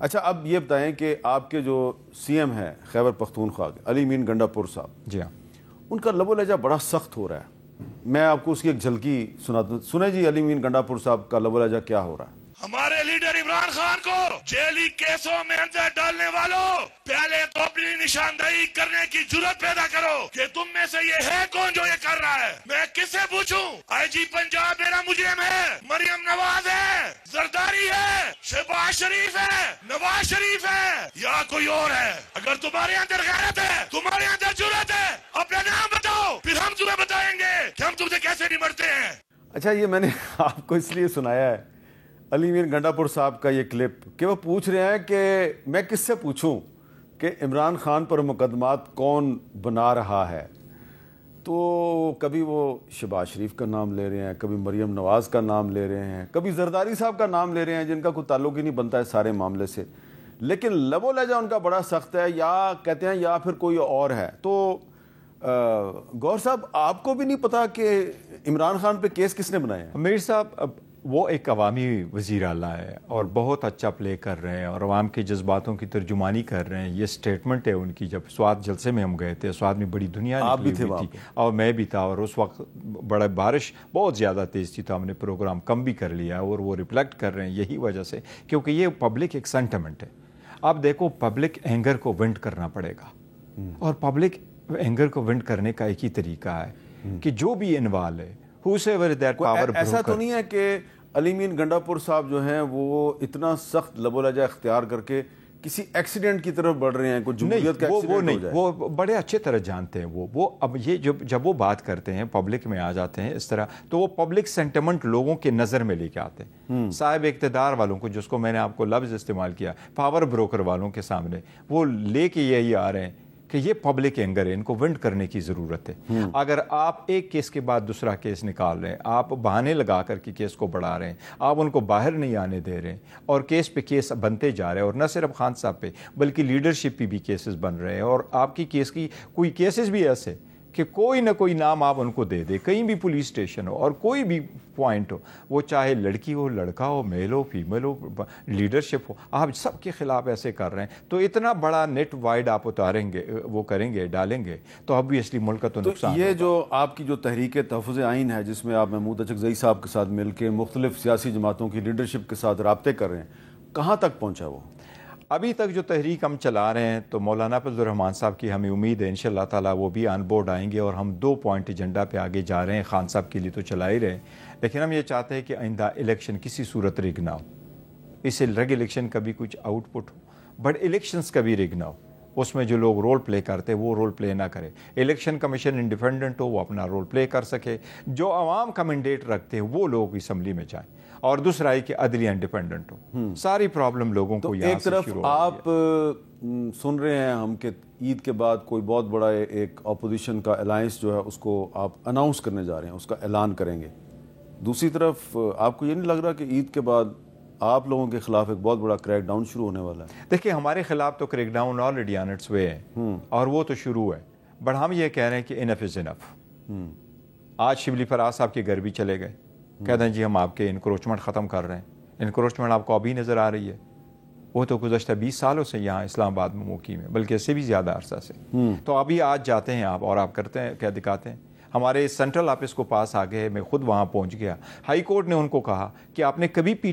اچھا اب یہ بتائیں کہ آپ کے جو سی ایم ہیں خیبر پختونخوا کے علی امین گنڈا پور صاحب، جی ہاں، ان کا لب و لہجہ بڑا سخت ہو رہا ہے. میں آپ کو اس کی ایک جھلکی سناتا ہوں. سنیں جی علی امین گنڈا پور صاحب کا لب و لہجہ کیا ہو رہا ہے. ہمارے لیڈر عمران خان کو جیلی کیسوں میں اندر ڈالنے والوں، پہلے تو اپنی نشاندہی کرنے کی جرات پیدا کرو کہ تم میں سے یہ ہے کون جو یہ کر رہا ہے. میں کس سے پوچھوں؟ آئی جی پنجاب میرا مجرم ہے، مریم نواز ہے، زرداری ہے، شہباز شریف ہے، نواز شریف ہے، یا کوئی اور ہے. اگر تمہارے اندر غیرت ہے، تمہارے اندر جرات ہے، اپنا نام بتاؤ، پھر ہم تمہیں بتائیں گے کہ ہم تم سے کیسے نمٹتے ہیں. اچھا یہ میں نے آپ کو اس لیے سنایا ہے علی امین گنڈا پور صاحب کا یہ کلپ کہ وہ پوچھ رہے ہیں کہ میں کس سے پوچھوں کہ عمران خان پر مقدمات کون بنا رہا ہے. تو کبھی وہ شہباز شریف کا نام لے رہے ہیں، کبھی مریم نواز کا نام لے رہے ہیں، کبھی زرداری صاحب کا نام لے رہے ہیں جن کا کوئی تعلق ہی نہیں بنتا ہے سارے معاملے سے، لیکن لب و لہجہ ان کا بڑا سخت ہے. یا کہتے ہیں یا پھر کوئی اور ہے. تو گور صاحب آپ کو بھی نہیں پتا کہ عمران خان پہ کیس کس نے بنائے ہیں؟ میر صاحب وہ ایک عوامی وزیر اعلیٰ ہے اور بہت اچھا پلے کر رہے ہیں اور عوام کے جذباتوں کی ترجمانی کر رہے ہیں. یہ سٹیٹمنٹ ہے ان کی. جب سوات جلسے میں ہم گئے تھے، سوات میں بڑی دنیا نکلی ہوئی تھی اور میں بھی تھا، اور اس وقت بڑا بارش بہت زیادہ تیز تھی، تو ہم نے پروگرام کم بھی کر لیا اور وہ ریفلیکٹ کر رہے ہیں یہی وجہ سے، کیونکہ یہ پبلک ایک سینٹیمنٹ ہے. آپ دیکھو پبلک اینگر کو ونٹ کرنا پڑے گا، اور پبلک اینگر کو ونٹ کرنے کا ایک ہی طریقہ ہے کہ جو بھی انوالو ہے ایسا تو نہیں ہے کہ علی امین گنڈا پور صاحب جو ہیں وہ اتنا سخت لب و لہجہ اختیار کر کے کسی ایکسیڈنٹ کی طرف بڑھ رہے ہیں، کوئی جمہوریت کا ایکسیڈنٹ ہو جائے؟ وہ بڑے اچھے طرح جانتے ہیں. وہ اب یہ جب وہ بات کرتے ہیں پبلک میں آ جاتے ہیں اس طرح، تو وہ پبلک سینٹیمنٹ لوگوں کے نظر میں لے کے آتے ہیں. صاحب اقتدار والوں کو، جس کو میں نے آپ کو لفظ استعمال کیا، پاور بروکر والوں کے سامنے وہ لے کے یہی آ رہے ہیں کہ یہ پبلک اینگر ہے، ان کو ونٹ کرنے کی ضرورت ہے. اگر آپ ایک کیس کے بعد دوسرا کیس نکال رہے ہیں، آپ بہانے لگا کر کے کیس کو بڑھا رہے ہیں، آپ ان کو باہر نہیں آنے دے رہے ہیں، اور کیس پہ کیس بنتے جا رہے ہیں، اور نہ صرف خان صاحب پہ بلکہ لیڈرشپ پہ بھی کیسز بن رہے ہیں. اور آپ کی کیس کی کوئی کیسز بھی ایسے کہ کوئی نہ کوئی نام آپ ان کو دے دے، کہیں بھی پولیس اسٹیشن ہو اور کوئی بھی پوائنٹ ہو، وہ چاہے لڑکی ہو، لڑکا ہو، میل ہو، فیمیل ہو، لیڈرشپ ہو، آپ سب کے خلاف ایسے کر رہے ہیں. تو اتنا بڑا نیٹ وائڈ آپ اتاریں گے، وہ کریں گے، ڈالیں گے، تو obviously ملک کا تو نقصان. یہ جو آپ کی جو تحریک تحفظ آئین ہے، جس میں آپ محمود اچکزئی صاحب کے ساتھ مل کے مختلف سیاسی جماعتوں کی لیڈرشپ کے ساتھ رابطے کر رہے ہیں، کہاں تک پہنچا وہ؟ ابھی تک جو تحریک ہم چلا رہے ہیں، تو مولانا فضل الرحمان صاحب کی ہمیں امید ہے انشاءاللہ تعالیٰ وہ بھی آن بورڈ آئیں گے، اور ہم 2 پوائنٹ ایجنڈا پہ آگے جا رہے ہیں. خان صاحب کے لیے تو چلا ہی رہے ہیں، لیکن ہم یہ چاہتے ہیں کہ آئندہ الیکشن کسی صورت رگ نہ ہو. اس سے رگ الیکشن کا بھی کچھ out put who, but elections کا بھی رگ نہ ہو. اس میں جو لوگ رول پلے کرتے وہ رول پلے نہ کرے. الیکشن کمیشن انڈیپینڈنٹ ہو، وہ اپنا رول پلے کر سکے. جو عوام کا مینڈیٹ رکھتے ہیں وہ لوگ اسمبلی میں جائیں، اور دوسرا ہے کہ عدلیہ انڈیپینڈنٹ ہو. ساری پرابلم لوگوں کو یہاں سے ایک شروع طرف آپ سن رہے ہیں ہم کہ عید کے بعد کوئی بہت بڑا ایک اپوزیشن کا الائنس جو ہے اس کو آپ اناؤنس کرنے جا رہے ہیں، اس کا اعلان کریں گے. دوسری طرف آپ کو یہ نہیں لگ رہا کہ عید کے بعد آپ لوگوں کے خلاف ایک بہت بڑا کریک ڈاؤن شروع ہونے والا ہے؟ دیکھیں ہمارے خلاف تو crackdown already on its way ہے، اور وہ تو شروع ہے، بٹ ہم یہ کہہ رہے ہیں کہ انف از انف. آج شبلی فراز صاحب کے گھر بھی چلے گئے، کہتے ہیں جی ہم آپ کے انکروچمنٹ ختم کر رہے ہیں. انکروچمنٹ آپ کو ابھی نظر آ رہی ہے، وہ تو گزشتہ 20 سالوں سے یہاں اسلام آباد میں موقع میں، بلکہ اس سے بھی زیادہ عرصہ سے. تو ابھی آج جاتے ہیں آپ اور آپ کرتے ہیں کیا دکھاتے ہیں. ہمارے سینٹرل آفس کو پاس آ گئے، میں خود وہاں پہنچ گیا. ہائی کورٹ نے ان کو کہا کہ آپ نے کبھی پی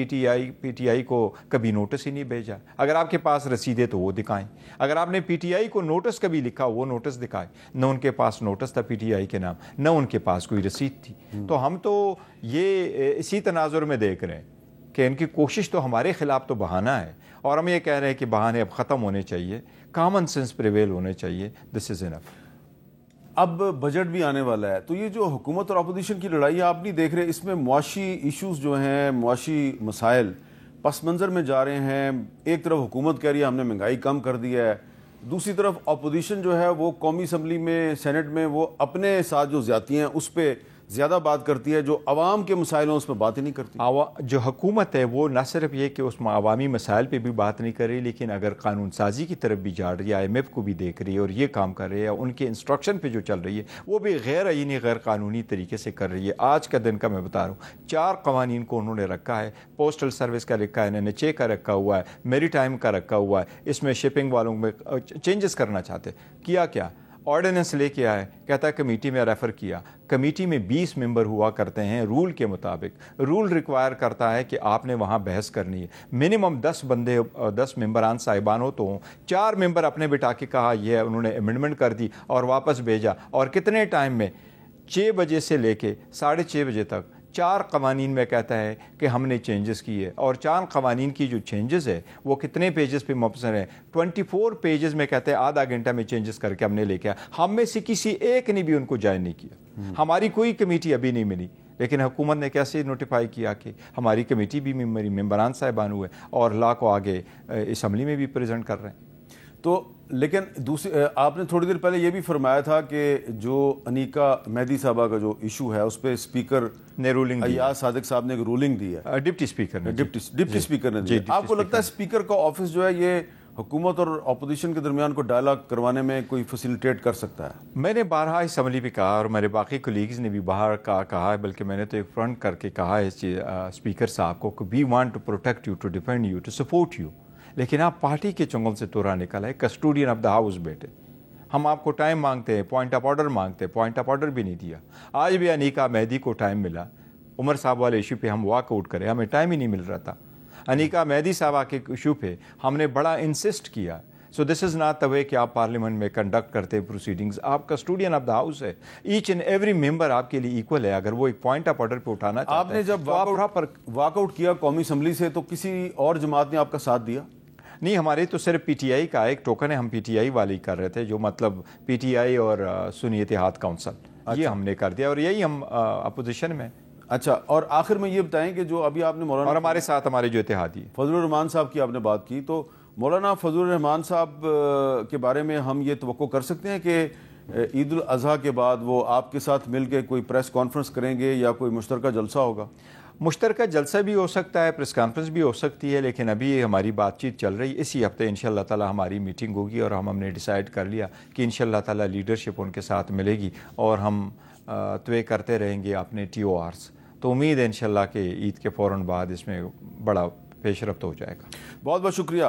ٹی آئی کو کبھی نوٹس ہی نہیں بھیجا. اگر آپ کے پاس رسیدیں تو وہ دکھائیں. اگر آپ نے پی ٹی آئی کو نوٹس کبھی لکھا وہ نوٹس دکھائیں. نہ ان کے پاس نوٹس تھا پی ٹی آئی کے نام، نہ ان کے پاس کوئی رسید تھی. تو ہم تو یہ اسی تناظر میں دیکھ رہے ہیں کہ ان کی کوشش تو ہمارے خلاف تو بہانہ ہے، اور ہم یہ کہہ رہے ہیں کہ بہانے اب ختم ہونے چاہیے، کامن سینس پریویل ہونے چاہیے. دس از انف. اب بجٹ بھی آنے والا ہے، تو یہ جو حکومت اور اپوزیشن کی لڑائی آپ نہیں دیکھ رہے، اس میں معاشی ایشوز جو ہیں، معاشی مسائل پس منظر میں جا رہے ہیں. ایک طرف حکومت کہہ رہی ہے ہم نے مہنگائی کم کر دی ہے، دوسری طرف اپوزیشن جو ہے وہ قومی اسمبلی میں، سینٹ میں وہ اپنے ساتھ جو زیادتی ہیں اس پہ زیادہ بات کرتی ہے، جو عوام کے مسائل ہیں اس پہ بات ہی نہیں کرتی. جو حکومت ہے وہ نہ صرف یہ کہ اس میں عوامی مسائل پہ بھی بات نہیں کر رہی، لیکن اگر قانون سازی کی طرف بھی جا رہی ہے، IMF کو بھی دیکھ رہی ہے اور یہ کام کر رہی ہے، ان کے انسٹرکشن پہ جو چل رہی ہے وہ بھی غیر آئینی غیر قانونی طریقے سے کر رہی ہے. آج کا دن کا میں بتا رہا ہوں 4 قوانین کو انہوں نے رکھا ہے. پوسٹل سروس کا رکھا ہے، NHA کا رکھا ہوا ہے، میری ٹائم کا رکھا ہوا ہے. اس میں شپنگ والوں میں چینجز کرنا چاہتے. کیا آرڈیننس لے کے آئے، کہتا ہے کمیٹی میں ریفر کیا. کمیٹی میں 20 ممبر ہوا کرتے ہیں رول کے مطابق. رول ریکوائر کرتا ہے کہ آپ نے وہاں بحث کرنی ہے. منیمم 10 ممبران صاحبان ہو تو 4 ممبر اپنے بٹا کے کہا یہ انہوں نے امینڈمنٹ کر دی اور واپس بھیجا. اور کتنے ٹائم میں 6 بجے سے لے کے 6:30 بجے تک 4 قوانین میں کہتا ہے کہ ہم نے چینجز کیے. اور 4 قوانین کی جو چینجز ہے وہ کتنے پیجز پہ مبصر ہیں؟ 24 پیجز میں کہتے ہیں آدھا گھنٹہ میں چینجز کر کے ہم نے لے کے آیا. ہم میں سے کسی ایک نے بھی ان کو جوائن نہیں کیا. ہماری کوئی کمیٹی ابھی نہیں ملی، لیکن حکومت نے کیسے نوٹیفائی کیا کہ ہماری کمیٹی بھی ممبران صاحبان ہوئے اور لا کو آگے اسمبلی میں بھی پریزنٹ کر رہے ہیں. تو لیکن دوسری آپ نے تھوڑی دیر پہلے یہ بھی فرمایا تھا کہ جو انیکا مہدی صاحبہ کا جو ایشو ہے اس پہ اسپیکر نے رولنگ ایاز صادق صاحب نے ایک رولنگ دی ہے. ڈپٹی اسپیکر نے ڈپٹی اسپیکر نے دی. آپ کو لگتا ہے اسپیکر کا آفس جو ہے یہ حکومت اور اپوزیشن کے درمیان کو ڈائلاگ کروانے میں کوئی فیسیلیٹیٹ کر سکتا ہے؟ میں نے بارہا اسمبلی پہ کہا اور میرے باقی کولیگز نے بھی باہر کہا ہے، بلکہ میں نے تو ایک فرنٹ کر کے کہا ہے اسپیکر صاحب کو کہ we want to protect you, to defend you, to support you. لیکن آپ پارٹی کے چنگل سے تو نکل ہے، کسٹوڈین آف دا ہاؤس بیٹے. ہم آپ کو ٹائم مانگتے ہیں، پوائنٹ آف آرڈر مانگتے ہیں، پوائنٹ آف آرڈر بھی نہیں دیا. آج بھی انیکا مہدی کو ٹائم ملا، عمر صاحب والے ایشو پہ ہم واک آؤٹ کرے، ہمیں ٹائم ہی نہیں مل رہا تھا. انیکا مہدی صاحبہ کے ایشو پہ ہم نے بڑا انسسٹ کیا. سو دس از ناٹ دا وے کہ آپ پارلیمنٹ میں کنڈکٹ کرتے پروسیڈنگز. آپ کسٹوڈین آف دا ہاؤس ہے، ایچ اینڈ ایوری ممبر آپ کے لیے ایکول ہے. اگر وہ ایک پوائنٹ آف آرڈر پہ اٹھانا چاہتا ہے، آپ نے جب واک آؤٹ کیا قومی اسمبلی سے تو کسی اور جماعت نے آپ کا ساتھ دیا؟ نہیں، ہمارے تو صرف PTI کا ایک ٹوکن ہے، ہم PTI والی کر رہے تھے، جو مطلب PTI اور سنی اتحاد کونسل یہ ہم نے کر دیا، اور یہی ہم اپوزیشن میں. اچھا، اور آخر میں یہ بتائیں کہ جو ابھی آپ نے مولانا اور ہمارے ساتھ ہمارے جو اتحادی فضل الرحمان صاحب کی آپ نے بات کی، تو مولانا فضل الرحمان صاحب کے بارے میں ہم یہ توقع کر سکتے ہیں کہ عید الاضحیٰ کے بعد وہ آپ کے ساتھ مل کے کوئی پریس کانفرنس کریں گے یا کوئی مشترکہ جلسہ ہوگا؟ مشترکہ جلسہ بھی ہو سکتا ہے، پریس کانفرنس بھی ہو سکتی ہے، لیکن ابھی ہماری بات چیت چل رہی. اسی ہفتے انشاءاللہ تعالی ہماری میٹنگ ہوگی اور ہم نے ڈیسائیڈ کر لیا کہ انشاءاللہ تعالی لیڈرشپ ان کے ساتھ ملے گی اور ہم طے کرتے رہیں گے اپنے TORs. تو امید ہے انشاءاللہ کہ عید کے فوراً بعد اس میں بڑا پیش رفت ہو جائے گا. بہت بہت شکریہ.